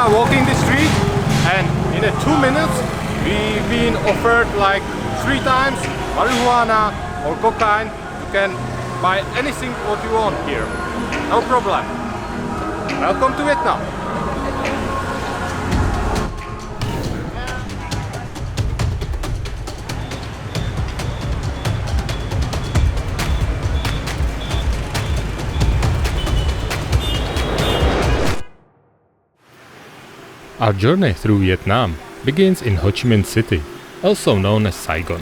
are walking the street, and in 2 minutes we've been offered like 3 times marijuana or cocaine. You can buy anything what you want here, no problem. Welcome to Vietnam. Our journey through Vietnam begins in Ho Chi Minh City, also known as Saigon.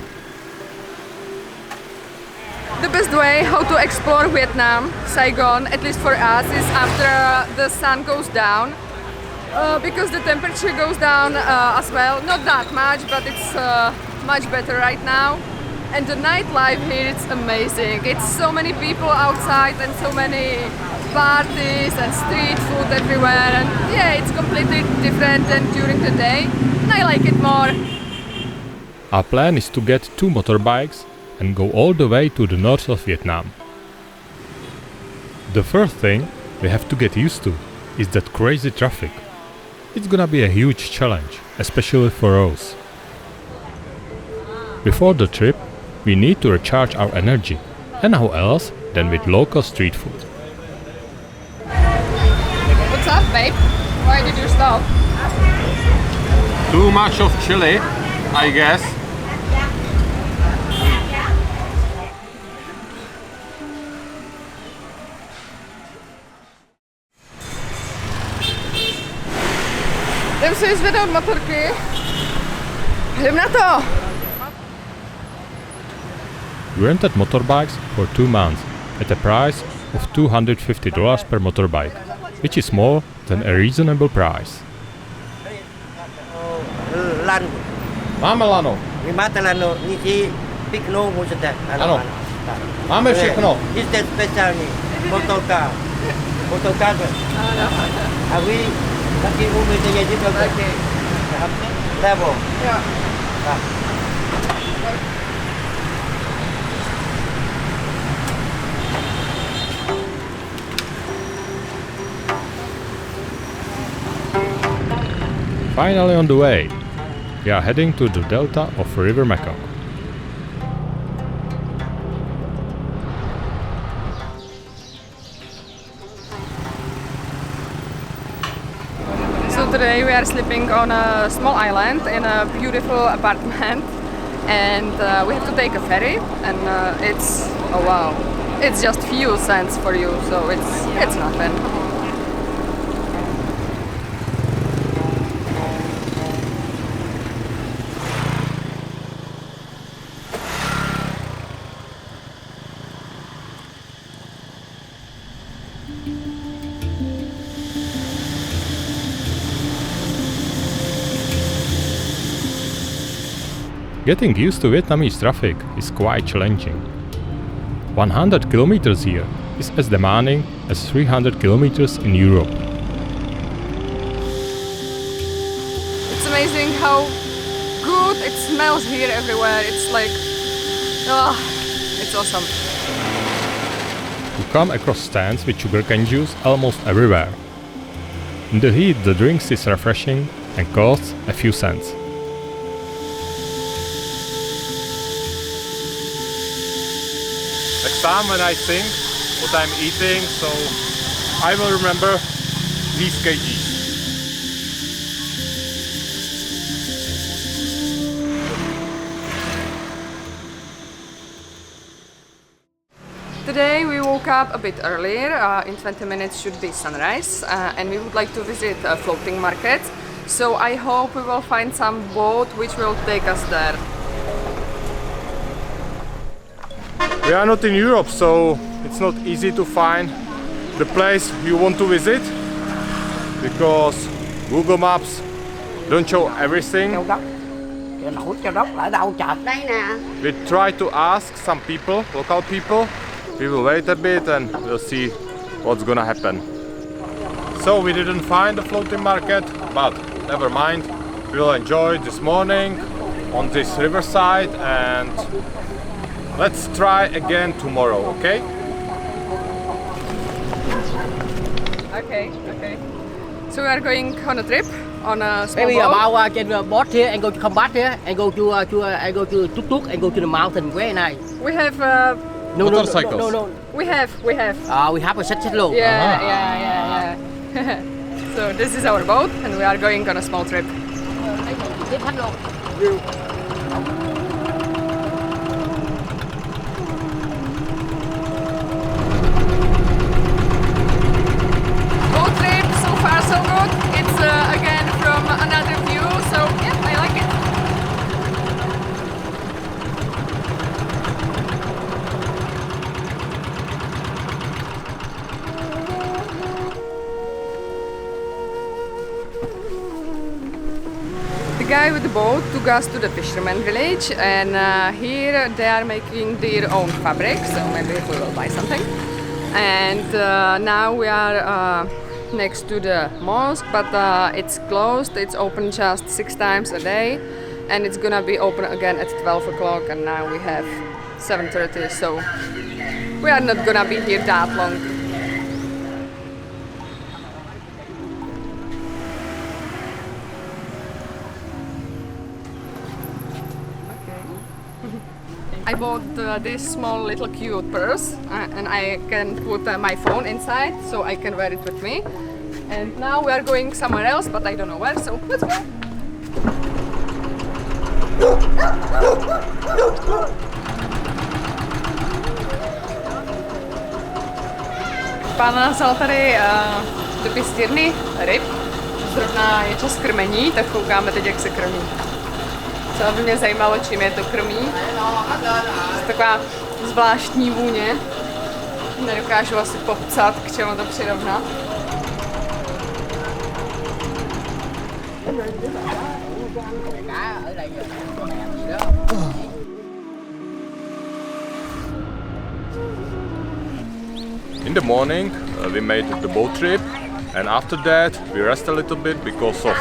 The best way how to explore Vietnam, Saigon, at least for us, is after the sun goes down, because the temperature goes down as well. Not that much, but it's much better right now. And the nightlife here is amazing. It's so many people outside and so many parties and street food everywhere, and yeah, it's completely different than during the day, and I like it more. Our plan is to get 2 motorbikes and go all the way to the north of Vietnam. The first thing we have to get used to is that crazy traffic. It's gonna be a huge challenge, especially for us. Before the trip, we need to recharge our energy, and how else than with local street food. What's up, babe? Why did you stop? Too much of chili, I guess. Jdem si vyzvednout motorky. Jdem na to! We rented motorbikes for 2 months at a price of $250 per motorbike, which is more than a reasonable price. Lan. Máme lano. Vy máte lano, nic pěknou můžete. Ano. Máme všechno. Jste speciální. Motorka. Motorka. A vy taky umíte jezdit do levo. Jo. Finally on the way, we are heading to the delta of River Mekong. So today we are sleeping on a small island in a beautiful apartment, and we have to take a ferry, and it's, oh wow, it's just few cents for you, so it's nothing. Getting used to Vietnamese traffic is quite challenging. 100 kilometers here is as demanding as 300 kilometers in Europe. It's amazing how good it smells here everywhere. It's like, oh, it's awesome. You come across stands with sugarcane juice almost everywhere. In the heat, the drinks is refreshing and costs a few cents. Next time when I think what I'm eating, so I will remember these kgs. Today we woke up a bit earlier. In 20 minutes should be sunrise, and we would like to visit a floating market. So I hope we will find some boat which will take us there. We are not in Europe, so it's not easy to find the place you want to visit, because Google Maps don't show everything. We try to ask some people, local people. We will wait a bit and we'll see what's gonna happen. So we didn't find the floating market, but never mind. We'll enjoy this morning on this riverside, and let's try again tomorrow, okay? Okay. So So we are going on a trip on a small Maybe boat. about can boat here and go to combat here and go to I go to tuk tuk and go to the mountain. Very nice. We have Motorcycles. No. we have We have a set low. yeah. So this is our boat and we are going on a small trip. Boat trip, so far so good. It's again from another view, so yeah, I like it. The guy with the boat took us to the fisherman village, and here they are making their own fabric, so maybe we will buy something. And now we are next to the mosque, but it's closed. It's open just 6 times a day, and it's gonna be open again at 12 o'clock, and now we have 7:30, so we are not gonna be here that long. I bought this small little cute purse and I can put my phone inside so I can wear it with me. And now we are going somewhere else, but I don't know where, so let's go. Pán vzal tady do pěstírny ryb. Zrovna je čas krmení, tak koukáme teď, jak se krmí. Co by mě zajímalo, čím je to krmí. Je taková zvláštní vůně. Nedokážu asi popsat, k čemu to přirovnat. In the morning we made the boat trip, and after that we rest a little bit because of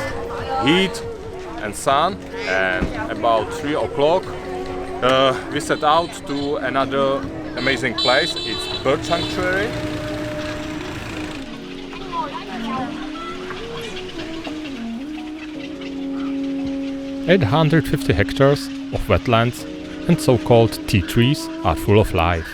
heat and sun, and about 3 o'clock we set out to another amazing place. It's bird sanctuary. Eight 850 hectares of wetlands and so-called tea trees are full of life.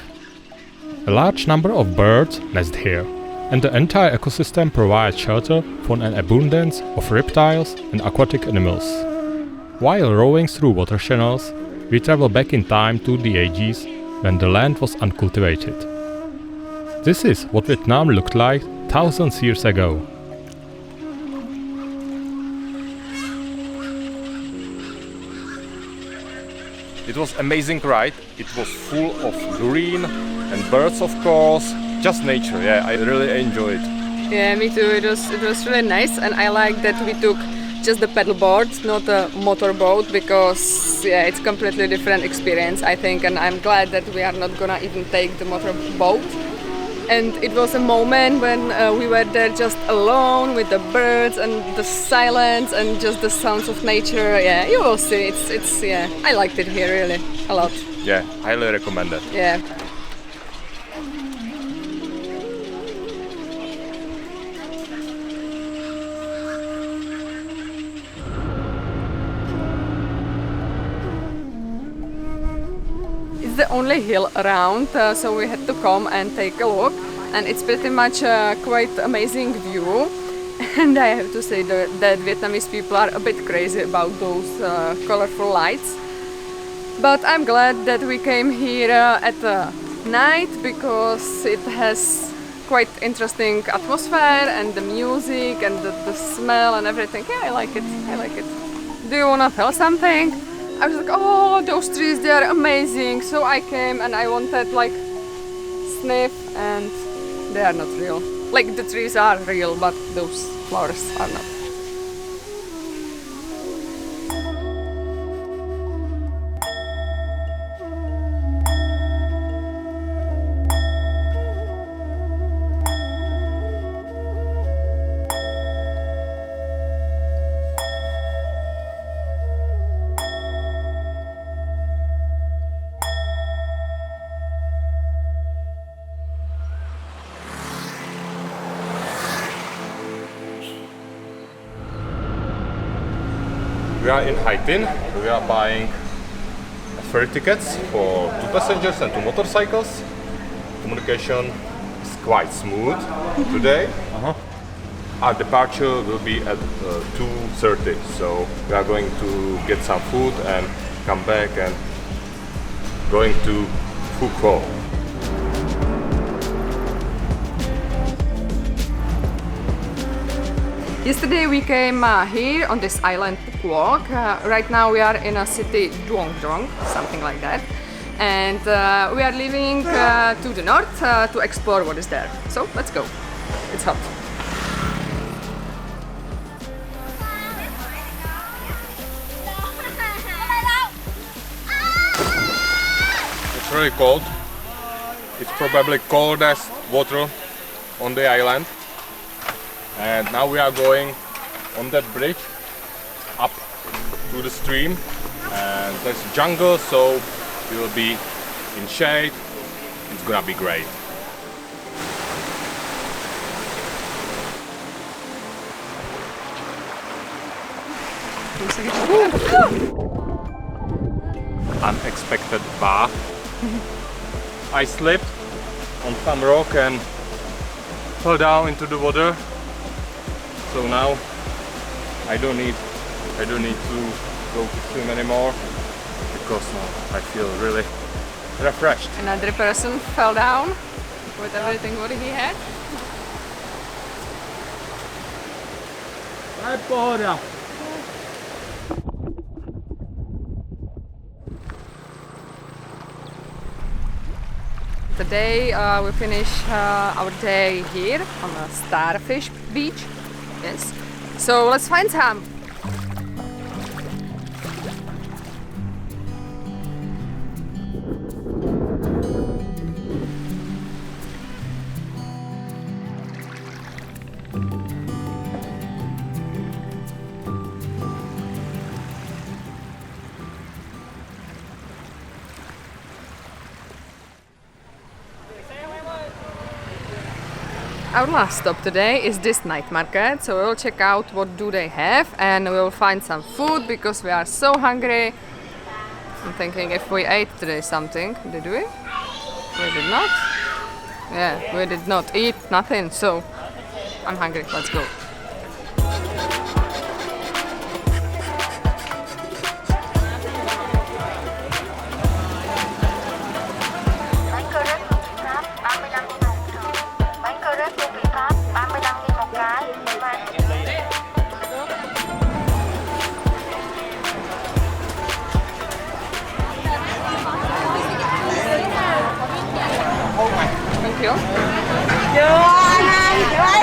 A large number of birds nest here, and the entire ecosystem provides shelter for an abundance of reptiles and aquatic animals. While rowing through water channels, we travel back in time to the ages when the land was uncultivated. This is what Vietnam looked like thousands years ago. It was amazing ride. It was full of green and birds, of course. Just nature. Yeah, I really enjoyed it. Yeah, me too. It was really nice, and I like that we took just the pedal board, not a motorboat, because yeah, it's completely different experience, I think, and I'm glad that we are not gonna even take the motorboat. And it was a moment when we were there just alone with the birds and the silence and just the sounds of nature. Yeah, you will see. It's yeah, I liked it here really a lot. Yeah, highly recommend it. Yeah. It's the only hill around, so we had to come and take a look, and it's pretty much a quite amazing view. And I have to say that Vietnamese people are a bit crazy about those colorful lights. But I'm glad that we came here at night, because it has quite interesting atmosphere and the music and the smell and everything. Yeah, I like it. I like it. Do you wanna tell something? I was like, oh, those trees, they are amazing. So I came and I wanted like sniff, and they are not real. Like the trees are real, but those flowers are not. We are in Hai Tin. We are buying ferry tickets for 2 passengers and 2 motorcycles. Communication is quite smooth today. Our departure will be at 2:30, so we are going to get some food and come back and going to Coco. Yesterday we came here on this island walk. Right now we are in a city, Duong Duong, something like that. And we are leaving to the north to explore what is there. So let's go. It's hot. It's really cold. It's probably coldest water on the island. And now we are going on that bridge up to the stream, and there's a jungle, so we will be in shade. It's gonna be great. Unexpected bar. I slipped on some rock and fell down into the water. So now I don't need to go to swim anymore, because now I feel really refreshed. Another person fell down with everything what he had. Today we finish our day here on the Starfish beach. Yes. So let's find some. Our last stop today is this night market, so we'll check out what do they have and we'll find some food because we are so hungry. I'm thinking if we ate today something, did we? We did not? Yeah, we did not eat nothing, so I'm hungry, let's go.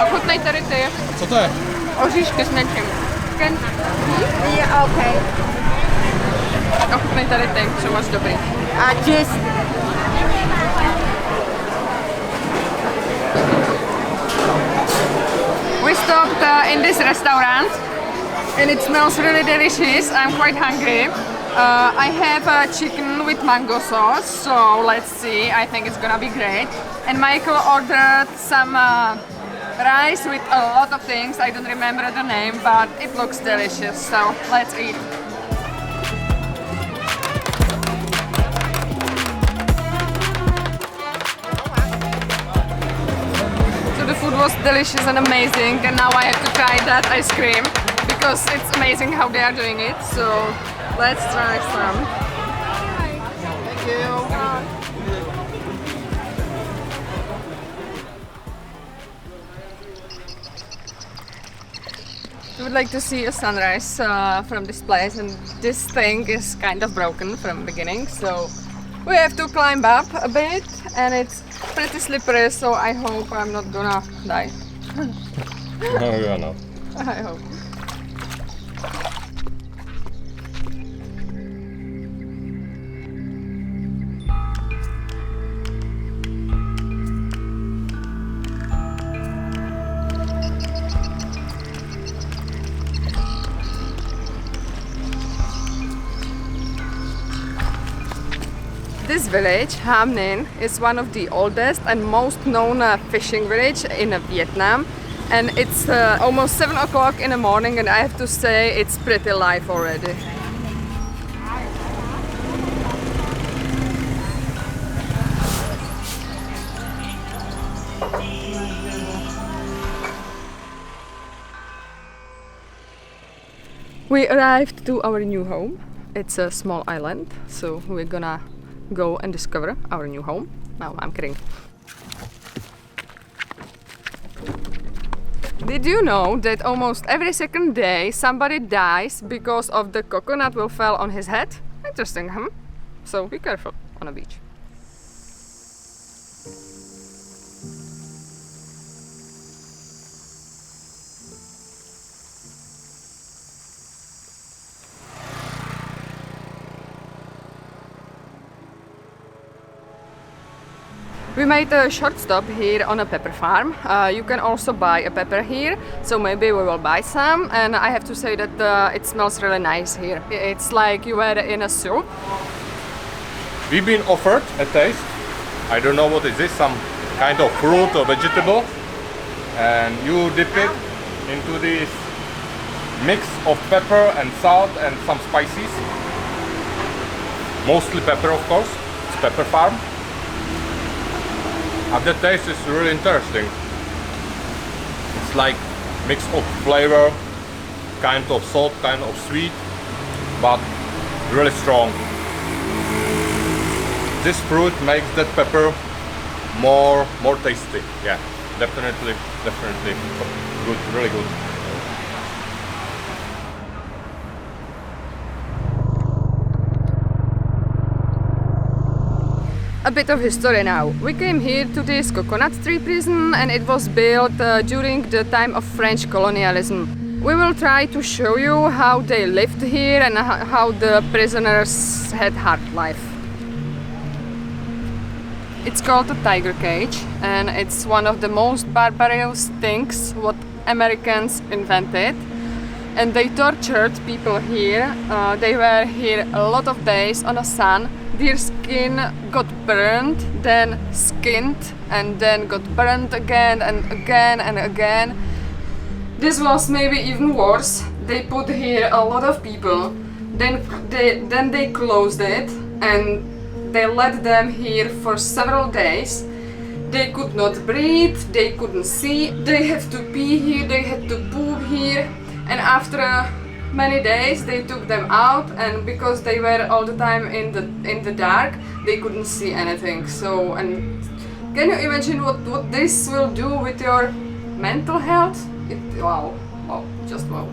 Ochutnej tady ty. Co to je? Oříšky s něčím. OK. Ochutnej tady ty, jsou moc dobrý. A cheese. We stopped in this restaurant and it smells really delicious. I'm quite hungry. I have chicken with mango sauce, so let's see. I think it's gonna be great. And Michael ordered some rice with a lot of things. I don't remember the name, but it looks delicious. So let's eat. So the food was delicious and amazing, and now I have to try that ice cream because it's amazing how they are doing it. So let's try some. Thank you. We would like to see a sunrise from this place, and this thing is kind of broken from the beginning, so we have to climb up a bit, and it's pretty slippery, so I hope I'm not gonna die. No, you are not. I hope. This village, Ham Ninh, is one of the oldest and most known fishing village in Vietnam. And it's almost 7 o'clock in the morning, and I have to say it's pretty live already. We arrived to our new home. It's a small island, so we're gonna go and discover our new home. No, I'm kidding. Did you know that almost every second day somebody dies because of the coconut will fall on his head? Interesting, huh? So be careful on a beach. We made a short stop here on a pepper farm. You can also buy a pepper here, so maybe we will buy some. And I have to say that it smells really nice here. It's like you were in a soup. We've been offered a taste. I don't know what is this, some kind of fruit or vegetable. And you dip it into this mix of pepper and salt and some spices. Mostly pepper, of course. It's pepper farm. And the taste is really interesting. It's like mix of flavor, kind of salt, kind of sweet, but really strong. This fruit makes that pepper more tasty. Yeah, definitely good, really good. A bit of history now. We came here to this coconut tree prison, and it was built during the time of French colonialism. We will try to show you how they lived here and how the prisoners had hard life. It's called a tiger cage, and it's one of the most barbarous things what Americans invented. And they tortured people here. They were here a lot of days on the sun. Their skin got burned, then skinned, and then got burned again and again and again. This was maybe even worse. They put here a lot of people, then they closed it, and they let them here for several days. They could not breathe, they couldn't see, they had to pee here, they had to poop here, and after many days they took them out, and because they were all the time in the dark, they couldn't see anything. So, and can you imagine what this will do with your mental health? Wow, just wow.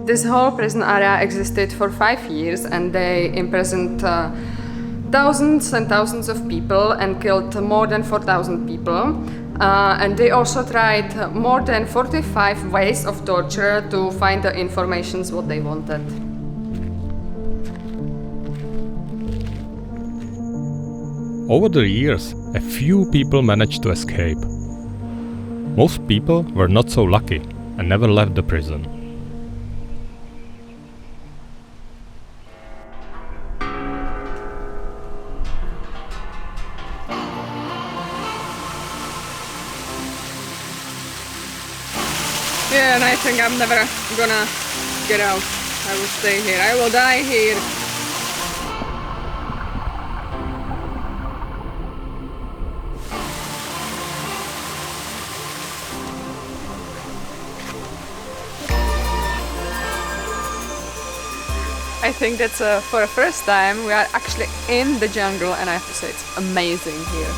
This whole prison area existed for 5 years, and they imprisoned thousands and thousands of people and killed more than 4,000 people. And they also tried more than 45 ways of torture to find the informations what they wanted. Over the years, a few people managed to escape. Most people were not so lucky and never left the prison. Yeah, and I think I'm never gonna get out. I will stay here. I will die here. I think that's for the first time we are actually in the jungle, and I have to say it's amazing here.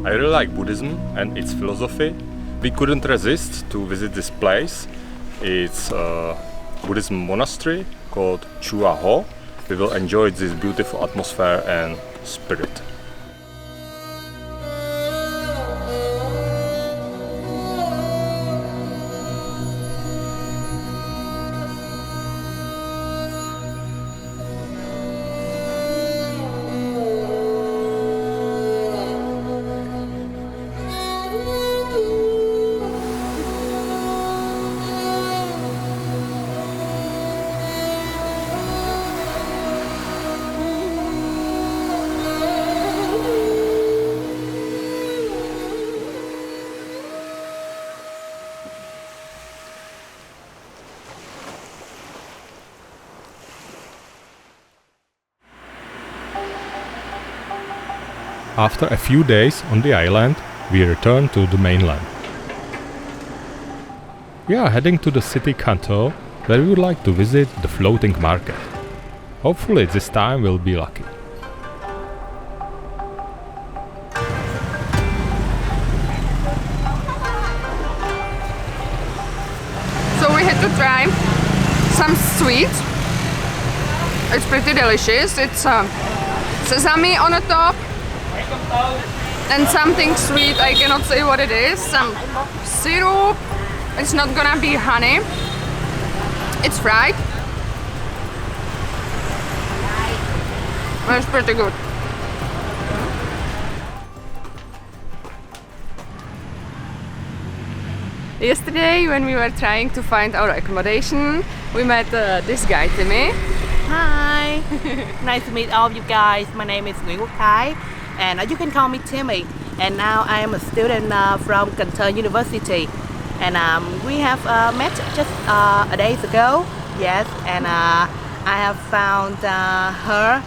I really like Buddhism and its philosophy. We couldn't resist to visit this place. It's a Buddhism monastery called Chua Ho. We will enjoy this beautiful atmosphere and spirit. After a few days on the island, we return to the mainland. We are heading to the city Kanto, where we would like to visit the floating market. Hopefully this time we'll be lucky. So we had to try some sweet. It's pretty delicious. It's sesame on the top and something sweet. I cannot say what it is. Some syrup. It's not gonna be honey. It's fried. But it's pretty good. Yesterday, when we were trying to find our accommodation, we met this guy, Timmy. Hi, nice to meet all of you guys. My name is Nguyễn Quốc Thái, and you can call me Timmy. And now I am a student from Cần University, and we have met just a days ago. Yes, and I have found her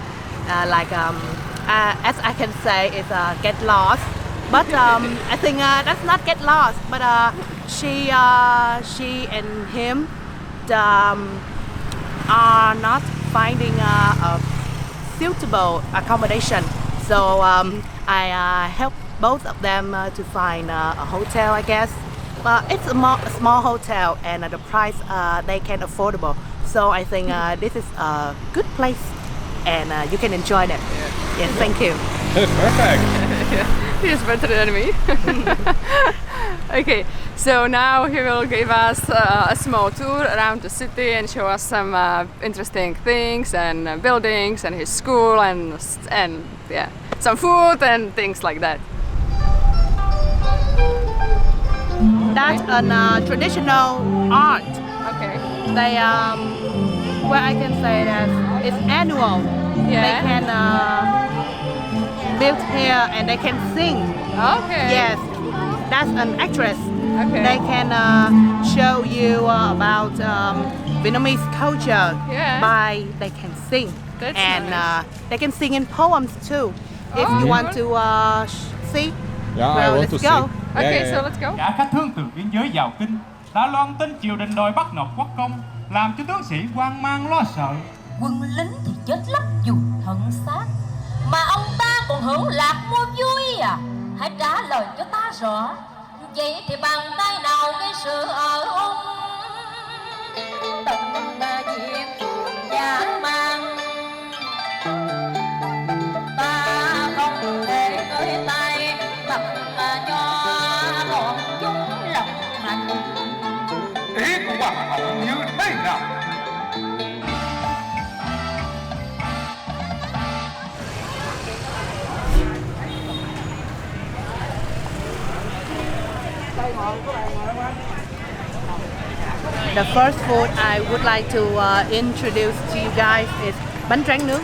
as I can say, it's get lost. But I think that's not get lost, but she and him are not finding a suitable accommodation. So I help both of them to find a hotel, I guess. It's a small hotel, and the price they can affordable. So I think this is a good place, and you can enjoy it. Yes, thank you. Perfect! He's better than me. Okay, so now he will give us a small tour around the city and show us some interesting things and buildings and his school and yeah, some food and things like that. That's a traditional art. Okay. They well, I can say that it's annual. Yeah. They can build here and they can sing. Okay. Yes, that's an actress. Okay. They can show you about Vietnamese culture by they can sing. That's and nice. They can sing in poems too. If you want to see, Yeah, I well, want let's to go. see. Okay, so let's go. Cả khách thương từ biên giới vào kinh đã loan tin triều đình đòi bắt nộp quốc công, làm cho tướng sĩ hoang mang lo sợ. Quân lính thì chết lấp dù thân xác, mà ông ta còn hưởng lạc mua vui à? Hãy trả lời cho ta rõ. Vậy thì bàn tay nào gây sự ở ông? Tận ba diệt giả mang, ta không thể tới tay mặc cho bọn chúng lập thành. Ý của hoàng hậu như thế nào? The first food I would like to introduce to you guys is bánh tráng nướng.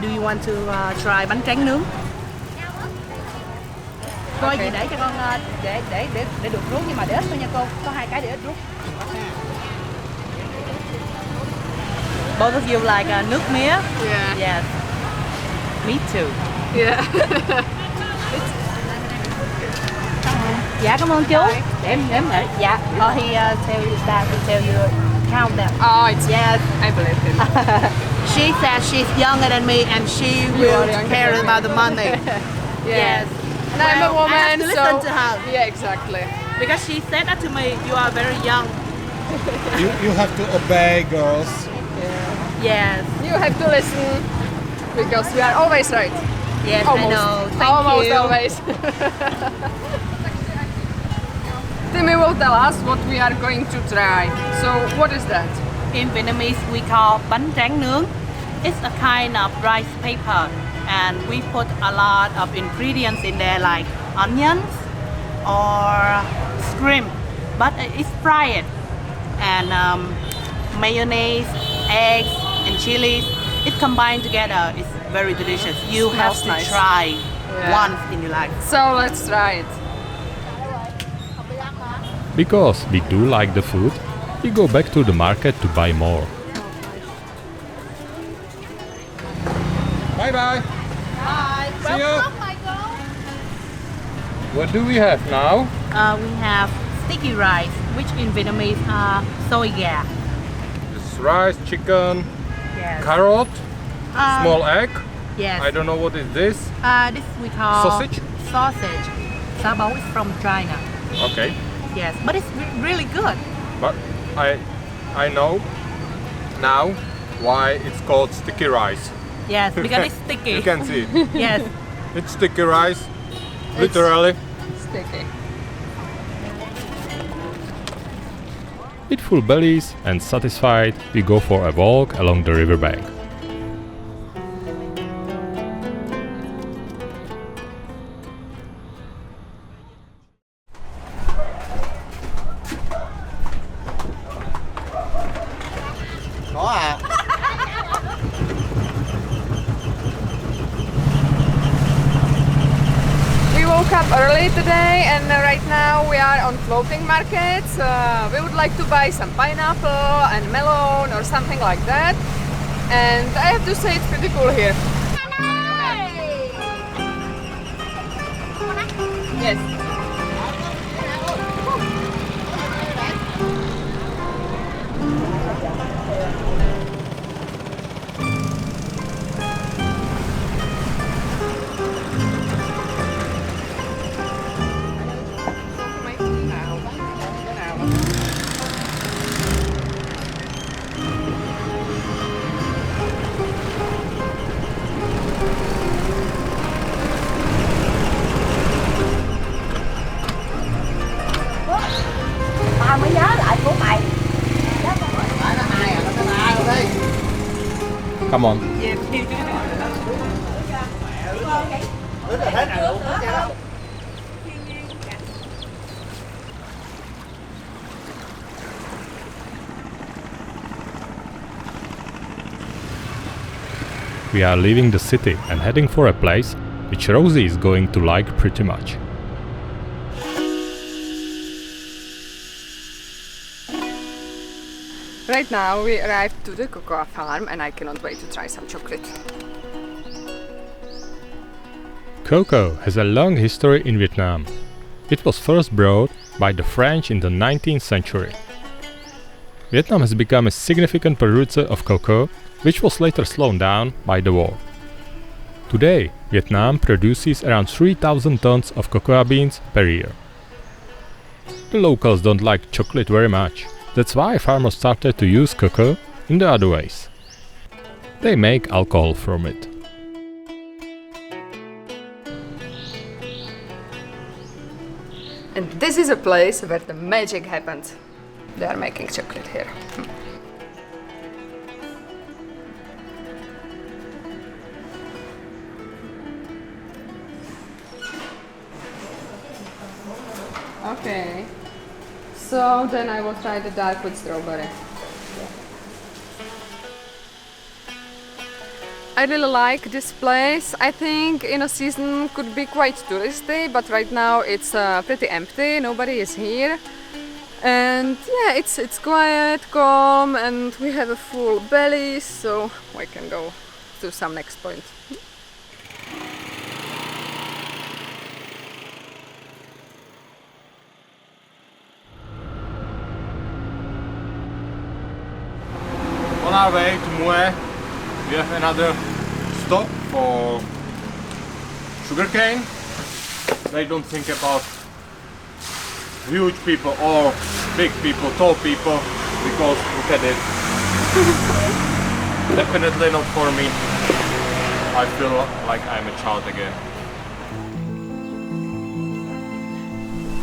Do you want to try bánh tráng nướng? Coi gì để cho con để được rút, nhưng mà để ít thôi nha cô. Có 2 cái để ít rút. Both of you like nước mía? Yeah. Yes. Me too. Yeah. Dạ cảm ơn chú. Để em để. Dạ. He tell you that. He tell you count them. Oh, it's Yes. I believe him. She said she's younger than me and she will care about the money. Yeah. Yes. And I'm a Well, woman, I have to listen so to her yeah, exactly. because she said that to me. You are very young. You have to obey, girls. Yes. You have to listen because we are always right. Yes, Almost. I know. Thank Almost you. always. Timmy will tell us what we are going to try. So what is that? In Vietnamese, we call bánh tráng nướng. It's a kind of rice paper, and we put a lot of ingredients in there, like onions or shrimp, but it's fried, and mayonnaise, eggs, and chilies. It combined together. It's very delicious. You have Smells to nice. try Yeah. once in your life. So let's try it. Because we do like the food, we go back to the market to buy more. Bye bye. Bye. See you. my What do we have now? We have sticky rice, which in Vietnamese are soy gà. This is rice, chicken, Yes. carrot, small egg. Yes. I don't know what is this. This we call Sausage? Sausage. Sabao is from China. Okay, Yes, but it's really good. but I know now why it's called sticky rice. Yes, because it's sticky. You can see it. Yes. It's sticky rice, literally. Sticky. With full bellies and satisfied, we go for a walk along the riverbank. Có à. We woke up early today and right now we are on floating markets. We would like to buy some pineapple and melon or something like that. And I have to say it's pretty cool here. Yes. Tao mới nhớ lại của mày. Come on. We are leaving the city and heading for a place which Rosie is going to like pretty much. Right now we arrived to the cocoa farm and I cannot wait to try some chocolate. Cocoa has a long history in Vietnam. It was first brought by the French in the 19th century. Vietnam has become a significant producer of cocoa, which was later slowed down by the war. Today, Vietnam produces around 3,000 tons of cocoa beans per year. The locals don't like chocolate very much. That's why farmers started to use cocoa in the other ways. They make alcohol from it. And this is a place where the magic happens. They are making chocolate here. Okay. So then I will try the dark with strawberry. I really like this place. I think in a season could be quite touristy, but right now it's pretty empty. Nobody is here. And yeah, it's quiet, calm, and we have a full belly, so we can go to some next point. On our way to Mue, we have another stop for sugarcane. They don't think about huge people or big people, tall people, because look at it. Definitely not for me. I feel like I'm a child again.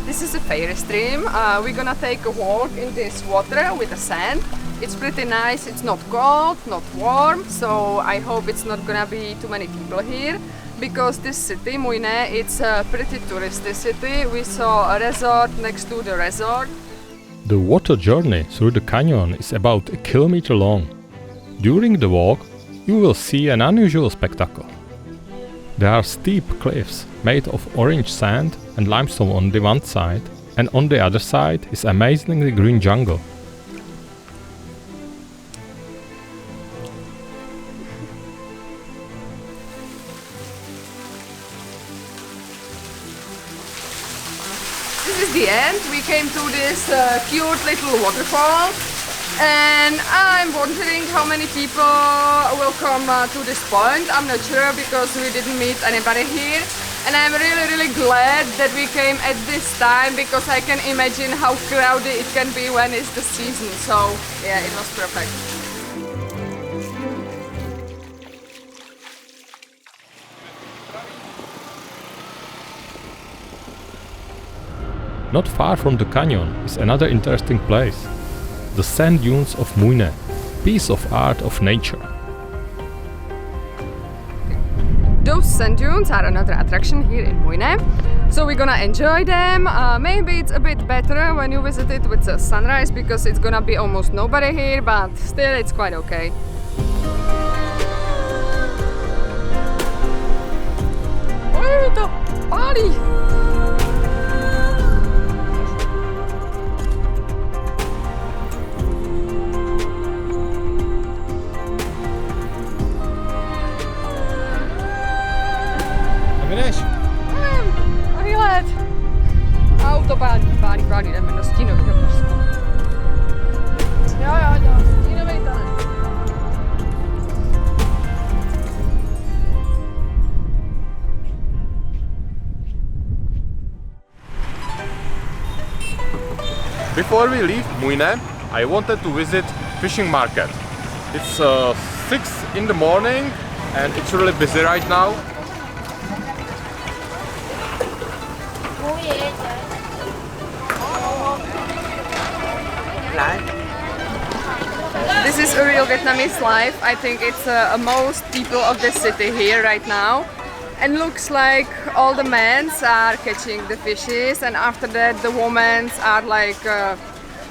This is a fairy stream. We're gonna take a walk in this water with the sand. It's pretty nice, it's not cold, not warm, so I hope it's not gonna be too many people here, because this city, Mui Ne, it's a pretty touristy city. We saw a resort next to the resort. The water journey through the canyon is about a kilometer long. During the walk, you will see an unusual spectacle. There are steep cliffs made of orange sand and limestone on the one side, and on the other side is amazingly green jungle. the end we came to this cute little waterfall, and I'm wondering how many people will come to this point. I'm not sure because we didn't meet anybody here, and I'm really glad that we came at this time because I can imagine how crowded it can be when it's the season. So yeah, it was perfect. Not far from the canyon is another interesting place, the sand dunes of Muine, piece of art of nature. Those sand dunes are another attraction here in Muine, so we're gonna enjoy them. Maybe it's a bit better when you visit it with the sunrise because it's gonna be almost nobody here, but still it's quite okay. Oh, the party! Výlet! Autobahn, bány, jdeme do stínového prstu. Jo, stínový tanec. Before we leave Muine, I wanted to visit fishing market. It's 6 in the morning and it's really busy right now. This is a real Vietnamese life. I think it's most people of the city here right now. And looks like all the men are catching the fishes, and after that the women are like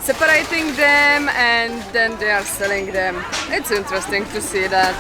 separating them and then they are selling them. It's interesting to see that.